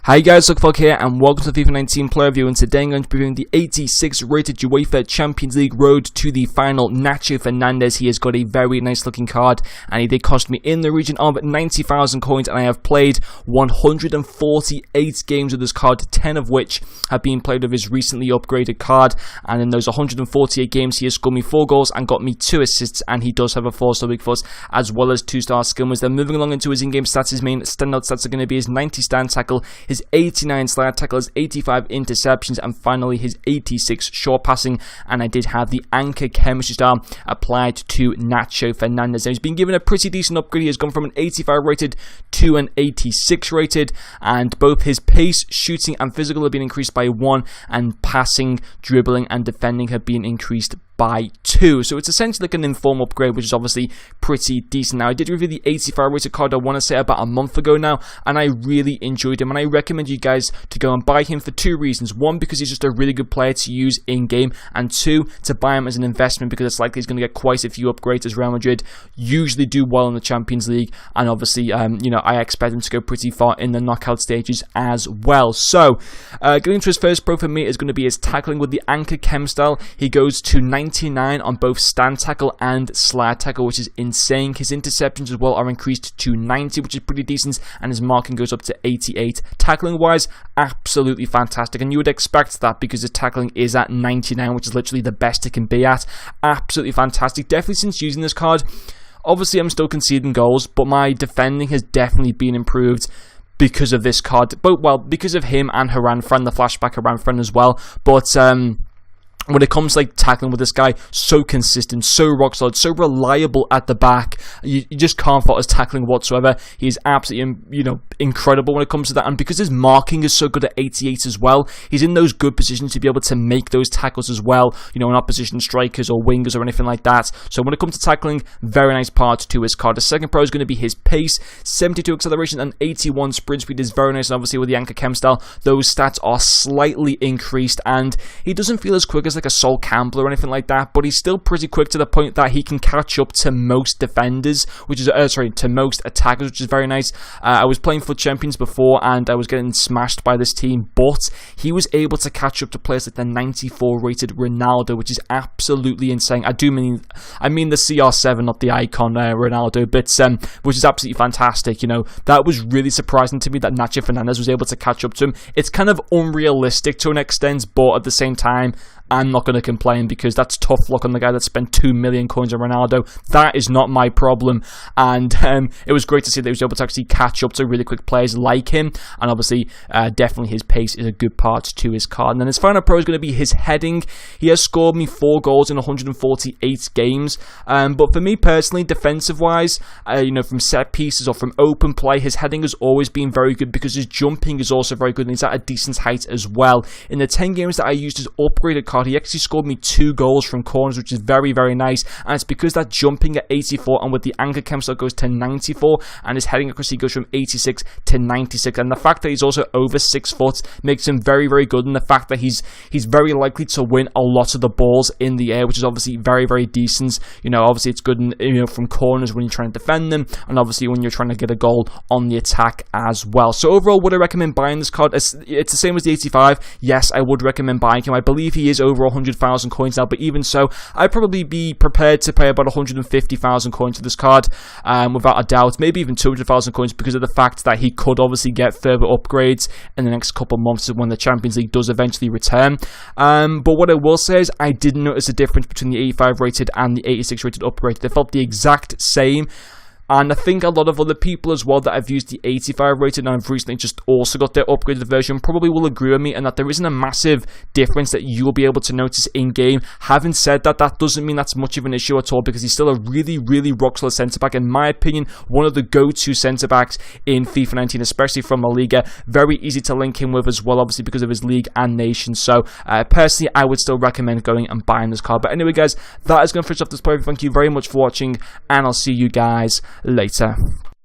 Hi guys, Luckfog here and welcome to the FIFA 19 player review, and today I'm going to be reviewing the 86 rated UEFA Champions League road to the final Nacho Fernandez. He has got a very nice looking card and he did cost me in the region of 90,000 coins, and I have played 148 games with this card, 10 of which have been played with his recently upgraded card, and in those 148 games he has scored me 4 goals and got me 2 assists, and he does have a 4-star weak foot as well as 2-star skill moves. Then moving along into his in-game stats, his main standout stats are going to be his 90 stand tackle, his 89 slide tackle, his 85 interceptions, and finally his 86 short passing. And I did have the anchor chemistry star applied to Nacho Fernandez. Now, he's been given a pretty decent upgrade. He has gone from an 85 rated to an 86 rated, and both his pace, shooting, and physical have been increased by 1, and passing, dribbling, and defending have been increased by 2. So it's essentially like an informal upgrade, which is obviously pretty decent. Now, I did review the 85 rated card, I want to say about a month ago now, and I really enjoyed him, and I recommend you guys to go and buy him for 2 reasons. 1, because he's just a really good player to use in game, and 2, to buy him as an investment because it's likely he's going to get quite a few upgrades, as Real Madrid usually do well in the Champions League, and obviously I expect him to go pretty far in the knockout stages as well. So getting into his first pro for me is going to be his tackling with the anchor chem style. He goes to 99 on both stand tackle and slide tackle, which is insane. His interceptions as well are increased to 90, which is pretty decent, and his marking goes up to 88. Tackling wise, absolutely fantastic, and you would expect that because his tackling is at 99, which is literally the best it can be at. Absolutely fantastic. Definitely since using this card, obviously I'm still conceding goals, but my defending has definitely been improved because of this card, because of him and Haran-Fran, the flashback Haran-Fran as well. But when it comes to like tackling with this guy, so consistent, so rock solid, so reliable at the back, you just can't fault his tackling whatsoever. He's absolutely incredible when it comes to that, and because his marking is so good at 88 as well, he's in those good positions to be able to make those tackles as well, in opposition strikers or wingers or anything like that. So when it comes to tackling, very nice part to his card. The second pro is going to be his pace. 72 acceleration and 81 sprint speed is very nice, and obviously with the anchor chem style, those stats are slightly increased, and he doesn't feel as quick as like a Sol Campbell or anything like that, but he's still pretty quick to the point that he can catch up to most defenders, which is to most attackers, which is very nice. I was playing for Champions before and I was getting smashed by this team, but he was able to catch up to players like the 94 rated Ronaldo, which is absolutely insane. I mean the CR7, not the icon Ronaldo, but which is absolutely fantastic. That was really surprising to me that Nacho Fernandez was able to catch up to him. It's kind of unrealistic to an extent, but at the same time, I'm not going to complain because that's tough luck on the guy that spent 2 million coins on Ronaldo. That is not my problem, and it was great to see that he was able to actually catch up to really quick players like him, and obviously definitely his pace is a good part to his card. And then his final pro is going to be his heading. He has scored me 4 goals in 148 games, but for me personally, defensive wise, from set pieces or from open play, his heading has always been very good because his jumping is also very good and he's at a decent height as well. In the 10 games that I used his upgraded card, he actually scored me 2 goals from corners, which is very, very nice, and it's because that jumping at 84 and with the anchor chem style goes to 94, and his heading accuracy goes from 86 to 96, and the fact that he's also over 6 foot makes him very, very good, and the fact that he's very likely to win a lot of the balls in the air, which is obviously very, very decent. Obviously it's good from corners when you're trying to defend them, and obviously when you're trying to get a goal on the attack as well. So overall, would I recommend buying this card? It's the same as the 85. Yes, I would recommend buying him. I believe he is over 100,000 coins now, but even so, I'd probably be prepared to pay about 150,000 coins for this card, without a doubt, maybe even 200,000 coins, because of the fact that he could obviously get further upgrades in the next couple of months when the Champions League does eventually return. But what I will say is I didn't notice a difference between the 85 rated and the 86 rated upgrade. They felt the exact same. And I think a lot of other people as well that have used the 85 rated and have recently just also got their upgraded version probably will agree with me, and that there isn't a massive difference that you'll be able to notice in game. Having said that, that doesn't mean that's much of an issue at all, because he's still a really, really rock solid centre back. In my opinion, one of the go-to centre backs in FIFA 19, especially from La Liga. Very easy to link him with as well, obviously because of his league and nation. So personally, I would still recommend going and buying this card. But anyway, guys, that is going to finish off this play. Thank you very much for watching, and I'll see you guys later.